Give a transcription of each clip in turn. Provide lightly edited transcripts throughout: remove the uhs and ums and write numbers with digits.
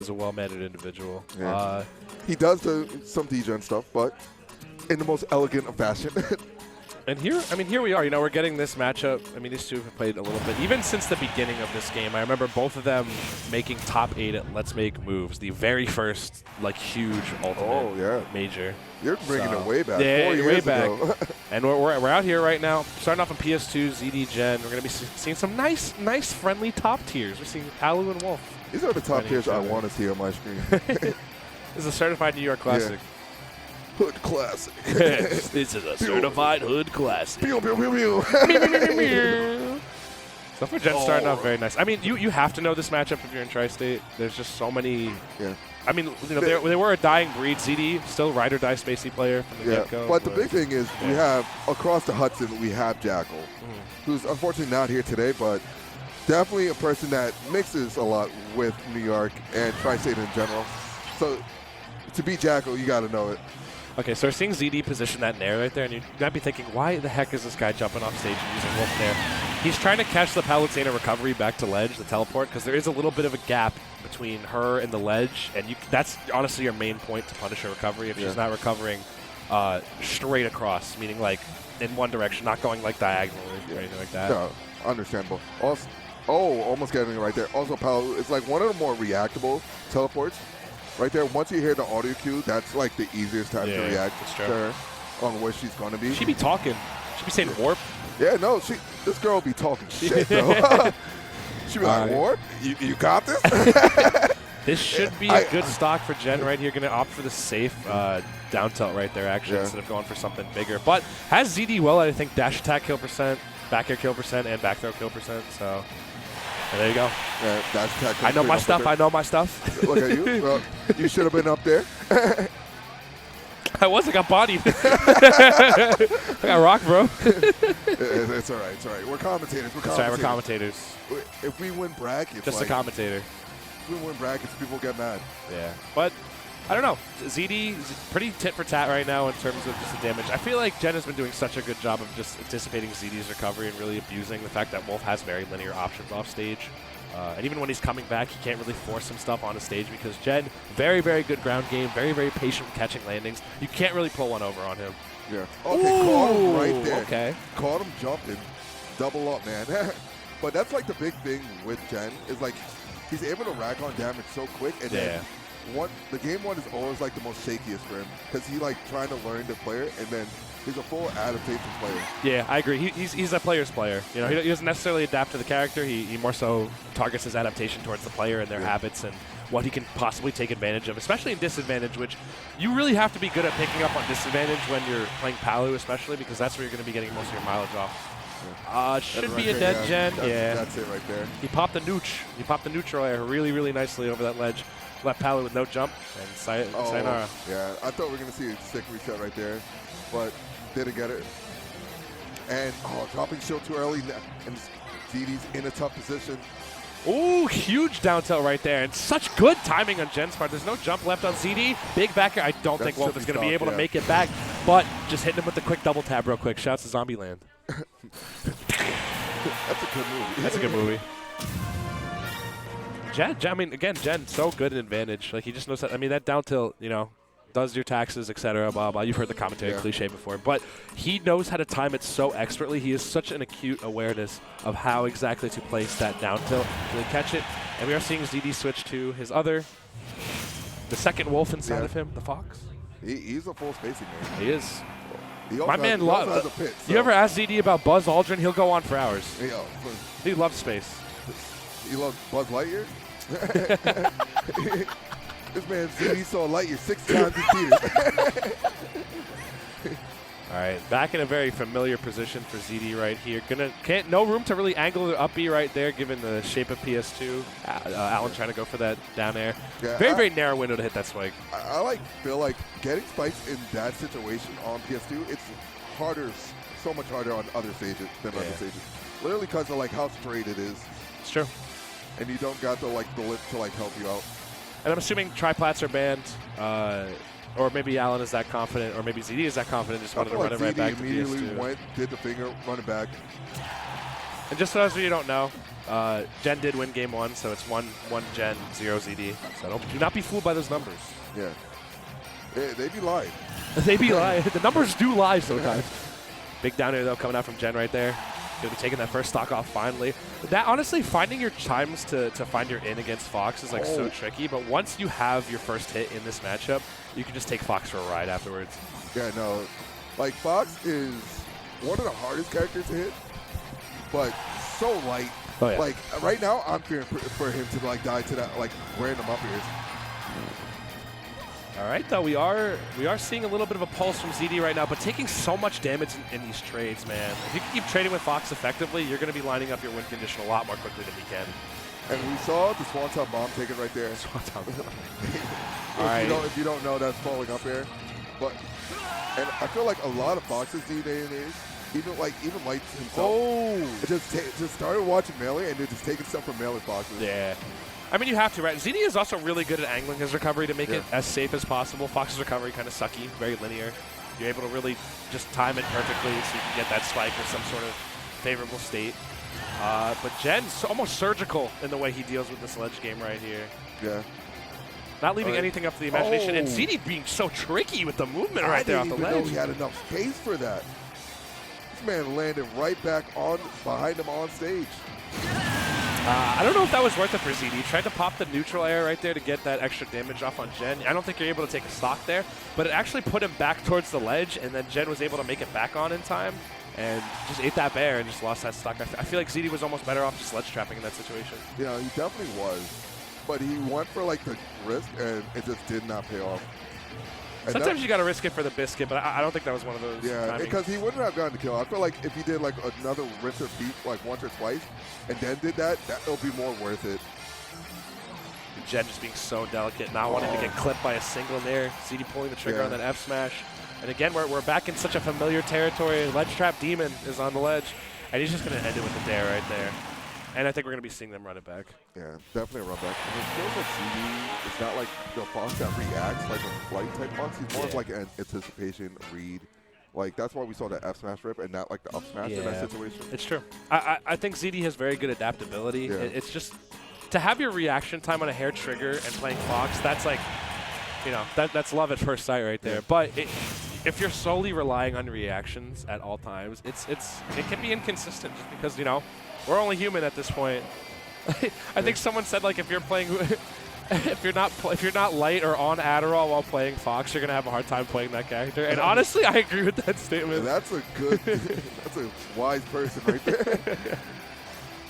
He's a well-mannered individual. Yeah. He does some degen stuff, but in the most elegant of fashion. And here, I mean, here we are. You know, we're getting this matchup. I mean, these two have played a little bit. Even since the beginning of this game, I remember both of them making top 8 at Let's Make Moves, the very first, like, huge ultimate major. You're bringing it way back. Yeah, 4 years way back. ago. And we're out here right now, starting off on PS2, ZD Gen. We're going to be seeing some nice, friendly top tiers. We're seeing Palu and Wolf. These are the top tiers I want to see on my screen. This is a certified New York classic. Yeah. Hood classic. This is a certified hood classic. Pew, pew, pew, pew. So for Gen starting off very nice. I mean, you have to know this matchup if you're in Tri-State. There's just so many. Yeah. I mean, you know, they were a dying breed. ZD, still ride or die spacey player from the get-go. But the big thing is we have, across the Hudson, we have Jackal, who's unfortunately not here today, but definitely a person that mixes a lot with New York and Tri-State in general. So to beat Jackal, you got to know it. Okay, so we're seeing ZD position that Nair right there, and you might be thinking, why the heck is this guy jumping off stage and using Wolf Nair? He's trying to catch the Palutena recovery back to ledge, the teleport, because there is a little bit of a gap between her and the ledge, and that's honestly your main point to punish her recovery if she's not recovering straight across, meaning like in one direction, not going like diagonally or anything like that. No, understandable. Also, almost getting it right there. Also, Palu, it's like one of the more reactable teleports. Right there, once you hear the audio cue, that's like the easiest time to react to her on where she's going to be. She be talking. She be saying warp. Yeah, no, this girl be talking shit, though. She be like, warp? You got this? This should be a good stock for Gen right here. Going to opt for the safe down tilt right there, actually, instead of going for something bigger. But has ZD well, I think, dash attack kill percent, back air kill percent, and back throw kill percent, so... And there you go. Yeah, dash attack I know my stuff. I know my stuff. Look at you. Well, you should have been up there. I got bodied. I got rocked, bro. It's all right. It's all right. We're commentators. We're commentators. If we win brackets, just a commentator. If we win brackets, people get mad. Yeah, but I don't know. ZD is pretty tit for tat right now in terms of just the damage. I feel like Gen has been doing such a good job of just anticipating ZD's recovery and really abusing the fact that Wolf has very linear options off stage. And even when he's coming back, he can't really force some stuff on the stage because Gen, very, very good ground game, very, very patient with catching landings. You can't really pull one over on him. Yeah. Okay, caught him right there. Okay. Caught him jumping. Double up, man. But that's like the big thing with Gen is like he's able to rack on damage so quick. And then the game one is always like the most shakiest for him because he like trying to learn the player and then he's a full adaptation player. Yeah, I agree. He's a player's player. You know, he doesn't necessarily adapt to the character. He more so targets his adaptation towards the player and their habits and what he can possibly take advantage of, especially in disadvantage, which you really have to be good at picking up on disadvantage when you're playing Palu, especially because that's where you're going to be getting most of your mileage off. Should be a dead Gen. That's it right there. He popped the nooch. He popped the neutral air really, really nicely over that ledge. Left Palu with no jump and sayonara. Yeah, I thought we were going to see a sick reset right there, but didn't get it. And, dropping shield too early, and ZD's in a tough position. Ooh, huge down tilt right there, and such good timing on Gen's part. There's no jump left on ZD. Big backer. I don't think Wolf is going to be able to make it back, but just hitting him with the quick double tap real quick. Shouts to Zombieland. That's a good movie. That's a good movie. Gen, I mean, again, Gen, so good at advantage. Like, he just knows that. I mean, that down tilt, you know, does your taxes, etc. Blah blah. You've heard the commentary cliche before, but he knows how to time it so expertly. He has such an acute awareness of how exactly to place that down tilt to catch it. And we are seeing ZD switch to his the second Wolf inside of him, the Fox. He's a full spacing man. He is. My man loves a pit. So. You ever ask ZD about Buzz Aldrin? He'll go on for hours. Yeah, he loves space. You love Buzz Lightyear? This man ZD saw Lightyear 6 times in theaters. All right, back in a very familiar position for ZD right here. No room to really angle the up B right there, given the shape of PS2. Alan trying to go for that down air. Yeah, very narrow window to hit that swing. I feel like getting spikes in that situation on PS2. It's harder, so much harder on other stages than other stages. Literally because of like how straight it is. It's true. And you don't got the lip to like help you out. And I'm assuming triplats are banned. Or maybe Allen is that confident, or maybe ZD is that confident, just wanted to run it right back to PS2. Immediately went, did the finger, run it back. And just so those of you who don't know, Gen did win game 1, so it's 1 Gen, 0 ZD. So do not be fooled by those numbers. Yeah. They be lying. They be lying. The numbers do lie sometimes. Big down air, though, coming out from Gen right there. Going to be taking that first stock off finally. That, honestly, finding your chimes to find your in against Fox is, like, so tricky. But once you have your first hit in this matchup, you can just take Fox for a ride afterwards. Yeah, no. Like, Fox is one of the hardest characters to hit, but so light. Oh, yeah. Like, right now, I'm fearing for him to, like, die to that, like, random up airs. All right, though, we are seeing a little bit of a pulse from ZD right now, but taking so much damage in these trades, man. If you can keep trading with Fox effectively, you're going to be lining up your win condition a lot more quickly than we can. And we saw the Swanton Bomb taken right there. Swanton Bomb. If you don't know, that's falling up air. But, and I feel like a lot of Fox's D-Day even Light himself, just started watching Melee and they're just taking stuff from Melee Foxes. Yeah. I mean, you have to, right? ZD is also really good at angling his recovery to make it as safe as possible. Fox's recovery kind of sucky, very linear. You're able to really just time it perfectly so you can get that spike or some sort of favorable state. But Jen's almost surgical in the way he deals with this ledge game right here. Yeah. Not leaving anything up to the imagination. And ZD being so tricky with the movement right there off the ledge. I didn't even know he had enough space for that. This man landed right back behind him on stage. I don't know if that was worth it for ZD. He tried to pop the neutral air right there to get that extra damage off on Gen. I don't think you're able to take a stock there, but it actually put him back towards the ledge, and then Gen was able to make it back on in time and just ate that bear and just lost that stock. I feel like ZD was almost better off just ledge trapping in that situation. Yeah, he definitely was. But he went for like the risk, and it just did not pay off. And sometimes you got to risk it for the biscuit, but I don't think that was one of those. Yeah, because he wouldn't have gotten the kill. I feel like if he did like another rinse or beat like once or twice, and then did that'll be more worth it. Gen just being so delicate, not wanting to get clipped by a single there. ZD pulling the trigger on that F smash. And again, we're back in such a familiar territory. Ledge Trap Demon is on the ledge, and he's just going to end it with the dare right there. And I think we're going to be seeing them run it back. Yeah, definitely a run back. And it feels like ZD is not like the Fox that reacts like a flight type Fox. He's more of like an anticipation read. Like, that's why we saw the F smash rip and not like the up smash in that situation. It's true. I think ZD has very good adaptability. Yeah. It's just to have your reaction time on a hair trigger and playing Fox, that's like, you know, that's love at first sight right there. Yeah. But if you're solely relying on reactions at all times, it can be inconsistent just because, you know, we're only human at this point. I think someone said, like, if you're playing, if you're not light or on Adderall while playing Fox, you're gonna have a hard time playing that character. And honestly, I agree with that statement. That's a good, that's a wise person right there.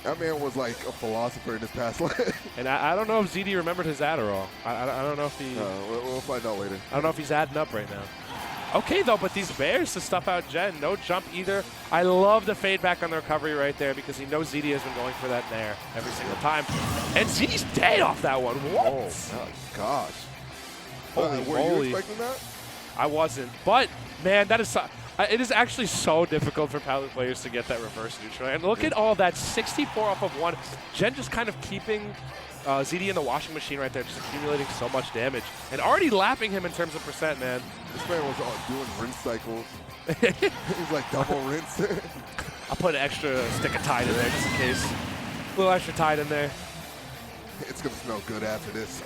That man was like a philosopher in his past life. And I don't know if ZD remembered his Adderall. I don't know if he. We'll find out later. I don't know if he's adding up right now. Okay, though, but these bears to stuff out Gen. No jump either. I love the fade back on the recovery right there because he knows ZD has been going for that nair every single time. And ZD's dead off that one. What? Oh, gosh. Holy were moly. you expecting that? I wasn't. But, man, that is it is actually so difficult for Palut players to get that reverse neutral. And look at all that. 64 off of one. Gen just kind of keeping ZD in the washing machine right there, just accumulating so much damage. And already lapping him in terms of percent, man. This man was doing rinse cycles. He's like double rinse. I'll put an extra stick of Tide in there just in case. A little extra Tide in there. It's going to smell good after this.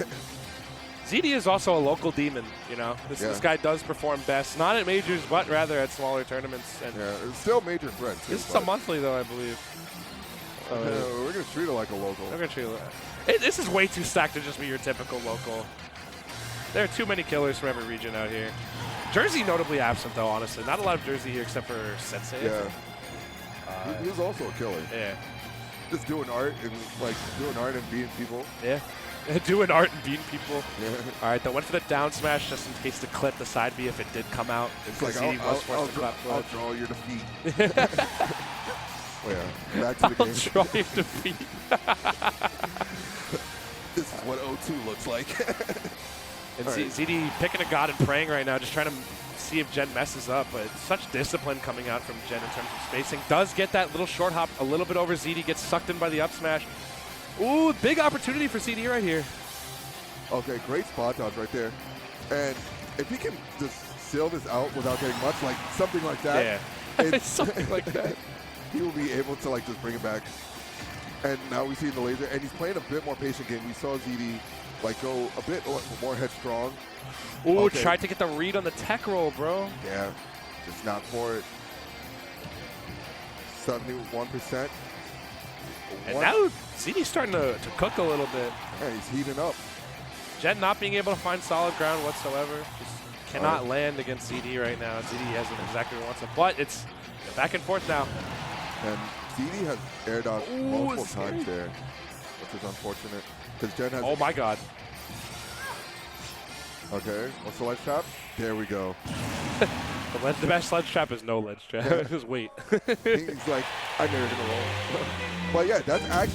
ZD is also a local demon, you know. This guy does perform best, not at majors, but rather at smaller tournaments. And yeah, it's still major threat, too. This is a monthly, though, I believe. We're going to treat it like a local. We're going to treat it like this is way too stacked to just be your typical local. There are too many killers from every region out here. Jersey notably absent, though, honestly. Not a lot of Jersey here except for Sensei. Yeah. He was also a killer. Yeah. Just doing art and beating people. Yeah. Doing art and beating people. Yeah. All right, then went for the down smash just in case to clip the side B if it did come out. It's like, I'll draw your defeat. Oh, yeah. Back to the game. I'll draw your defeat. This is what O2 looks like. And ZD picking a god and praying right now, just trying to see if Gen messes up. But such discipline coming out from Gen in terms of spacing. Does get that little short hop a little bit over ZD, gets sucked in by the up smash. Ooh, big opportunity for ZD right here. Okay, great spot dodge right there. And if he can just seal this out without getting much, like something like that. Yeah, something like that. He will be able to like just bring it back. And now we see the laser, and he's playing a bit more patient game. We saw ZD like go a bit more headstrong. Ooh, Okay. tried to get the read on the tech roll, bro. Yeah, just not for it. 71%. And now ZD's starting to cook a little bit. Yeah, he's heating up. Jen not being able to find solid ground whatsoever. Just cannot land against ZD right now. ZD hasn't exactly what he wants to, but it's back and forth now. And ZD has air dodged multiple times there, which is unfortunate. Because Jen has. Oh my god. Okay, what's the ledge trap? There we go. The best ledge trap is no ledge trap. Just wait. He's like, I'm never gonna roll. But yeah,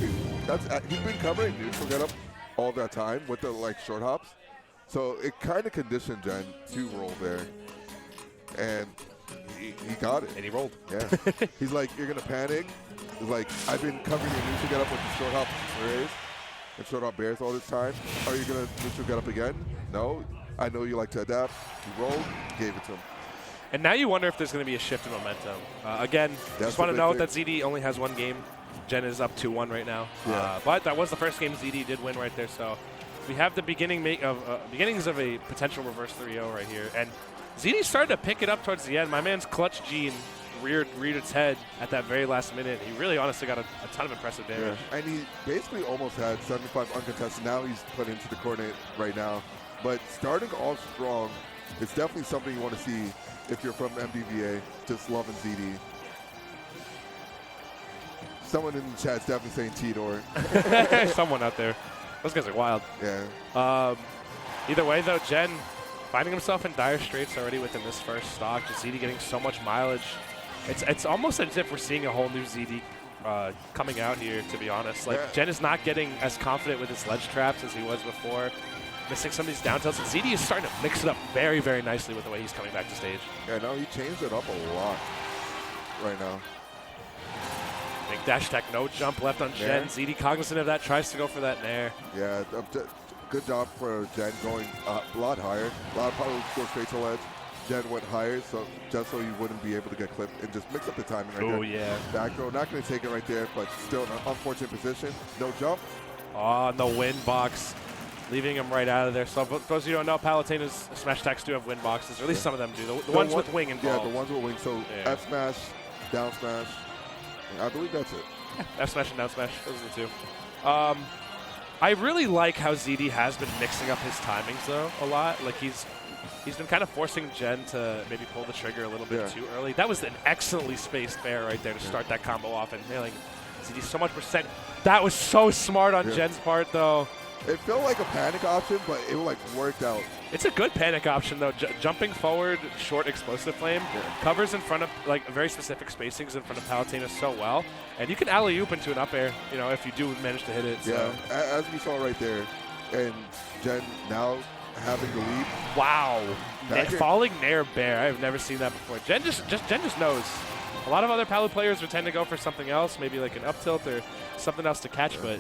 he's been covering neutral get up all that time with the like short hops. So it kind of conditioned Jen to roll there. And he got it. And he rolled. Yeah. He's like, you're gonna panic. He's like, I've been covering your neutral get up with the short hop raise and short hop bears all this time. Are you gonna neutral get up again? No. I know you like to adapt. He rolled, gave it to him. And now you wonder if there's going to be a shift in momentum. Again, just want to note that ZD only has one game. Jen is up 2-1 right now. Yeah. But that was the first game ZD did win right there. So we have the beginnings of a potential reverse 3-0 right here. And ZD started to pick it up towards the end. My man's clutch gene reared its head at that very last minute. He really honestly got a ton of impressive damage. Yeah. And he basically almost had 75 uncontested. Now he's put into the coordinate right now. But starting off strong, it's definitely something you want to see if you're from MDVA, just loving ZD. Someone in the chat's definitely saying T-Door. Someone out there. Those guys are wild. Yeah. Either way, though, Jen finding himself in dire straits already within this first stock. Just ZD getting so much mileage. It's almost as if we're seeing a whole new ZD coming out here, to be honest. Like, Jen is not getting as confident with his ledge traps as he was before. Missing some of these down tilts. And ZD is starting to mix it up very, very nicely with the way he's coming back to stage. Yeah, no, he changed it up a lot right now. Big dash attack, no jump left on Jen. ZD cognizant of that, tries to go for that nair. Yeah, good job for Jen going a lot higher. A lot of probably go straight to ledge. Jen went higher, so just so you wouldn't be able to get clipped and just mix up the timing right there. Oh, yeah. Back throw, not going to take it right there, but still an unfortunate position. No jump. Oh, no win box. Leaving him right out of there. So for those of you who don't know, Palutena's smash attacks do have win boxes, or at least some of them do. The ones with wing involved. Yeah, the ones with wing. So F smash, down smash. I believe that's it. F smash and down smash. Those are the two. I really like how ZD has been mixing up his timings though a lot. Like he's been kind of forcing Jen to maybe pull the trigger a little bit too early. That was an excellently spaced fair right there to start that combo off and nailing ZD so much percent. That was so smart on Jen's part though. It felt like a panic option, but it like worked out. It's a good panic option though. Jumping forward, short explosive flame, covers in front of like very specific spacings in front of Palutena so well, and you can alley-oop into an up air, you know, if you do manage to hit it. Yeah, so. As we saw right there, and Jen now having the lead. Wow, falling nair bear. I've never seen that before. Jen just knows. A lot of other Palu players would tend to go for something else, maybe like an up tilt or something else to catch, but.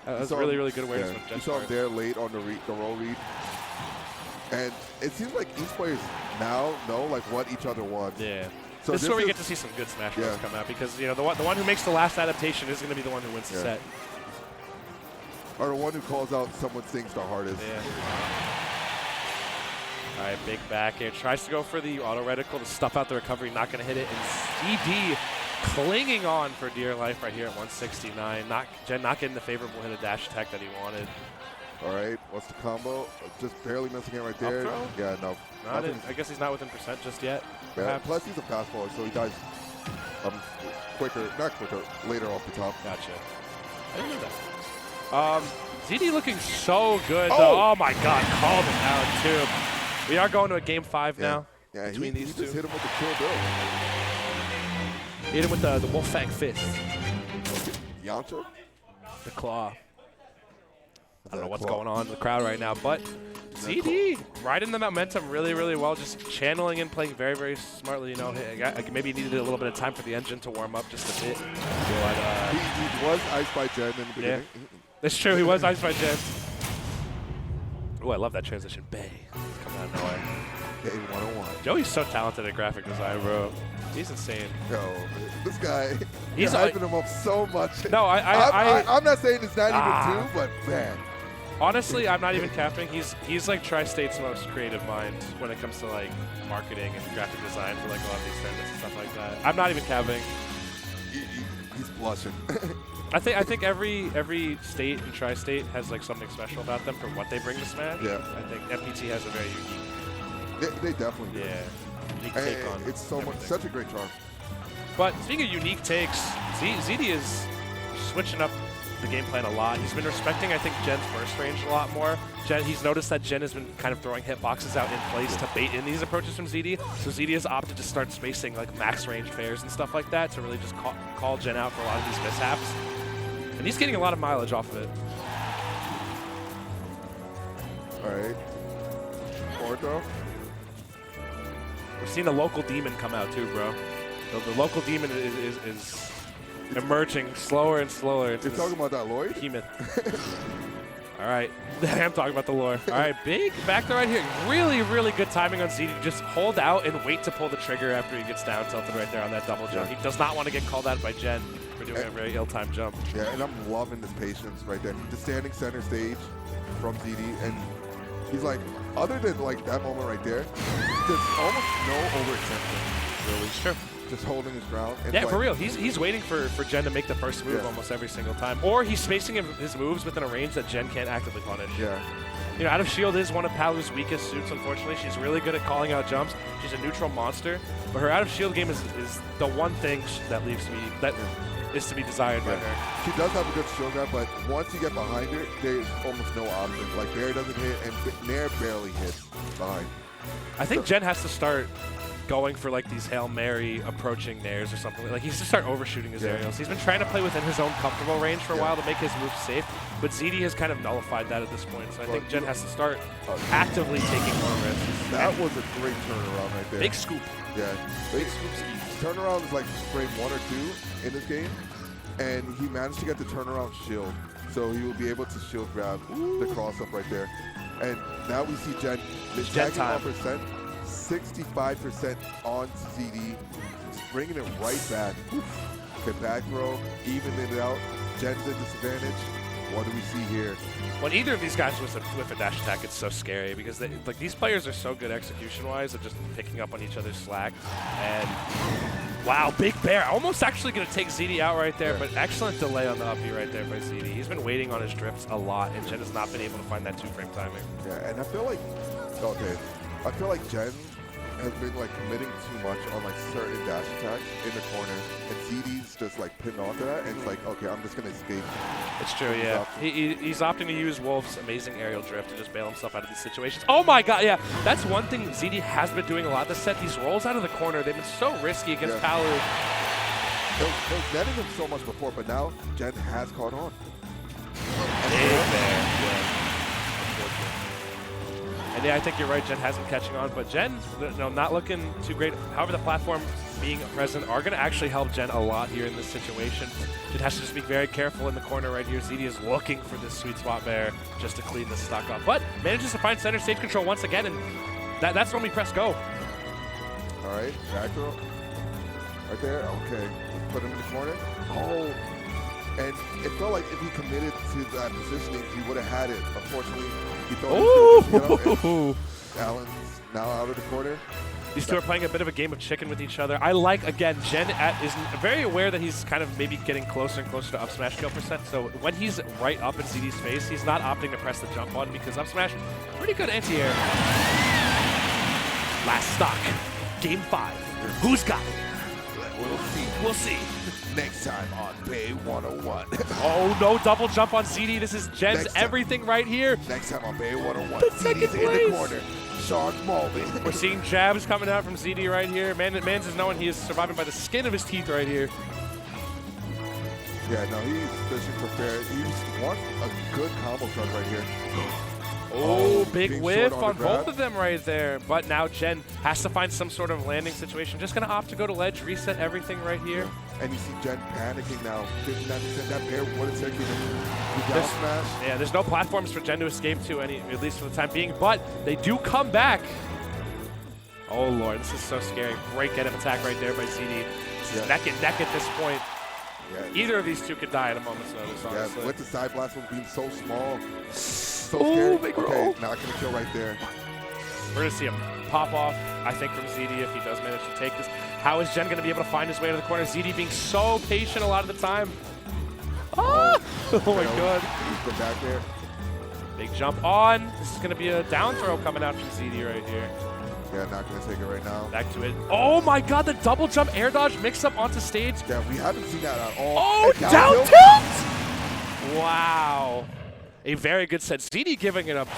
That was really, really good awareness from Jen's You saw him there late on the roll read. And it seems like each players now know like what each other wants. Yeah. So this is where we get to see some good Smash Bros come out because, you know, the one who makes the last adaptation is going to be the one who wins the set. Or the one who calls out someone thinks the hardest. Yeah. All right, big back air. Tries to go for the auto reticle to stuff out the recovery. Not going to hit it. And ZD clinging on for dear life right here at 169. Jen not getting the favorable hit of dash attack that he wanted. All right, what's the combo? Just barely missing it right there. Up throw? Yeah, no. I guess he's not within percent just yet. Yeah, plus he's a fast forward, so he dies later off the top. Gotcha. I didn't know that. ZD looking so good, though. Oh, my God. Called him out, too. We are going to a game 5 now. Yeah, between these two. Just hit him with the kill bill. Hit him with the Wolfang fist. Yamcha? The claw. I don't know what's going on in the crowd right now, but ZD riding the momentum really, really well, just channeling and playing very, very smartly. You know, maybe he needed a little bit of time for the engine to warm up just a bit. But, he was iced by Jen in the beginning. Yeah, that's true. He was iced by Jen. Oh, I love that transition. Bae. Coming out of nowhere. bae101. Joey's so talented at graphic design, bro. He's insane. Yo, this guy, He's you're hyping him up so much. No, I'm not saying it's not even 2, but man. Honestly, I'm not even capping. He's like Tri-State's most creative mind when it comes to like marketing and graphic design for like a lot of these tournaments and stuff like that. I'm not even capping. He's blushing. I think every state in Tri-State has like something special about them for what they bring to Smash. Yeah. I think FPT has a very unique. They definitely do. Yeah. Unique take on. It's such a great charm. But speaking of unique takes, ZD is switching up the game plan a lot. He's been respecting, I think, Jen's burst range a lot more. He's noticed that Jen has been kind of throwing hitboxes out in place to bait in these approaches from ZD. So ZD has opted to start spacing like max range fairs and stuff like that to really just call Jen out for a lot of these mishaps. And he's getting a lot of mileage off of it. All right. Ortho. We're seeing a local demon come out too, bro. The local demon is emerging slower and slower. You're talking about that Lloyd? Behemoth. All right. I'm talking about the lore. All right, big back there right here. Really, really good timing on ZD. Just hold out and wait to pull the trigger after he gets down tilted right there on that double jump. He does not want to get called out by Jen for doing a very ill-timed jump. Yeah, and I'm loving this patience right there. Just standing center stage from ZD, and he's like, other than like that moment right there, there's almost no overextension, really. Sure. Just holding his ground. And Yeah, like, for real. He's waiting for Jen to make the first move almost every single time. Or he's spacing his moves within a range that Jen can't actively punish. Yeah. You know, out of shield is one of Palu's weakest suits, unfortunately. She's really good at calling out jumps. She's a neutral monster. But her out of shield game is the one thing that is to be desired by her. She does have a good shield grab, but once you get behind her, there's almost no option. Like, Bear doesn't hit, and Nair barely hits behind. I think Jen has to start going for like these Hail Mary approaching Nairs or something. Like, he has to start overshooting his aerials. He's been trying to play within his own comfortable range for a while to make his moves safe, but ZD has kind of nullified that at this point. So I think Jen has to start actively taking more risks. That was a great turnaround right there. Big scoop. Yeah. Big scoop skis. Turnaround is like frame 1 or 2 in this game, and he managed to get the turnaround shield. So he will be able to shield grab the cross up right there. And now we see Jen. Jen time. 65% on ZD, just bringing it right back. Okay, back throw, evening it out. Jen's in disadvantage. What do we see here? When either of these guys with a dash attack, it's so scary because like these players are so good execution-wise at just picking up on each other's slack. And wow, Big Bear almost actually going to take ZD out right there, but excellent delay on the uppie right there by ZD. He's been waiting on his drifts a lot, and Jen has not been able to find that 2-frame timing. Yeah, and I feel like Jen has been like committing too much on like certain dash attacks in the corner, and ZD's just like pinned onto that, and it's like, okay, I'm just gonna escape. It's true, yeah. He's opting to use Wolf's amazing aerial drift to just bail himself out of these situations. Oh my god, yeah, that's one thing ZD has been doing a lot this set. These rolls out of the corner, they've been so risky against Palu. It was netting him so much before, but now Jen has caught on. And yeah, I think you're right, Jen has been catching on, but Jen, not looking too great. However, the platforms being present are going to actually help Jen a lot here in this situation. Jen has to just be very careful in the corner right here. ZD is looking for this sweet spot there just to clean this stock up, but manages to find center stage control once again, and that's when we press go. All right, back throw. Right there, okay. Put him in the corner. Oh. And it felt like if he committed to that positioning, he would have had it. Unfortunately, he thought he was going to Allen's now out of the corner. These two are playing a bit of a game of chicken with each other. I like, again, Jen is very aware that he's kind of maybe getting closer and closer to up smash kill %. So when he's right up in ZD's face, he's not opting to press the jump button because up smash, pretty good anti-air. Last stock, game 5. Who's got it? We'll see. We'll see. Next time on bae101. Oh, no double jump on ZD. This is Jen's everything right here. Next time on bae101. The second place. In the corner. Shark Mulvey. We're seeing jabs coming out from ZD right here. Mans is knowing he is surviving by the skin of his teeth right here. Yeah, no, he's fishing for fair. He wants a good combo shot right here. Oh, big whiff on both of them right there. But now Jen has to find some sort of landing situation. Just going to opt to go to ledge, reset everything right here. And you see Jen panicking now. 59%. That Bear would have taken the down smash. Yeah, there's no platforms for Jen to escape to, at least for the time being. But they do come back. Oh, Lord, this is so scary. Great get-up attack right there by ZD. This is neck and neck at this point. Yeah. Either of these two could die at a moment's notice, honestly. Yeah, with the side blast one being so small. So Ooh, scary. big Okay, roll. not going to kill right there. We're going to see him pop off, I think, from ZD if he does manage to take this. How is Jen going to be able to find his way to the corner? ZD being so patient a lot of the time. Ah! Oh, my God. He's go back there. Big jump on. This is going to be a down throw coming out from ZD right here. Yeah, not going to take it right now. Back to it. Oh, my God. The double jump air dodge mix up onto stage. Yeah, we haven't seen that at all. Oh, And down tilt. tilt! Wow. A very good set. ZD giving it up to